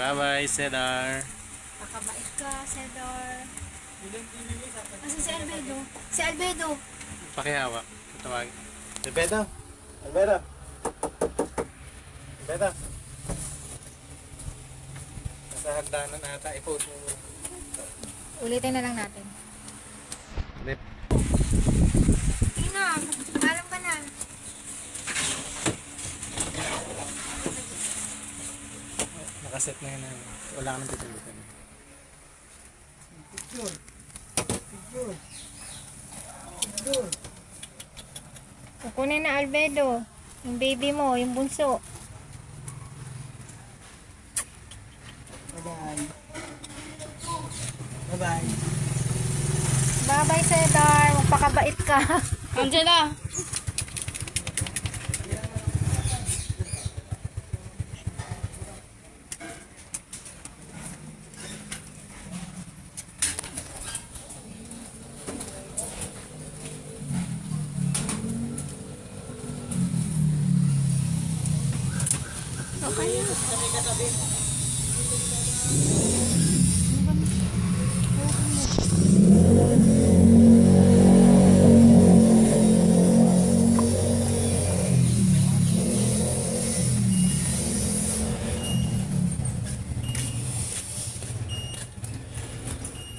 Bye-bye, Cedar. Pakabait ka, Cedar. Kasi si Albedo. Si Albedo. Pakihawak. Tawag. Albedo. Albedo. Albedo. Nasa hagdanan ata. I-post mo muna. Ulitin na lang natin. Lip. Tina, alam ka na. Nakaset na yun. Wala ka nang titindutin. Picture. Picture. Picture. Kukunin na Albedo. Yung baby mo, yung bunso. Bye-bye. Bye-bye. Bye-bye, Cedar. Magpakabait ka. Angela!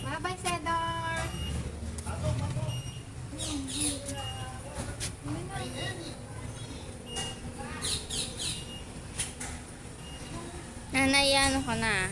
Bye-bye, Cedar. Nanay, ano ka na?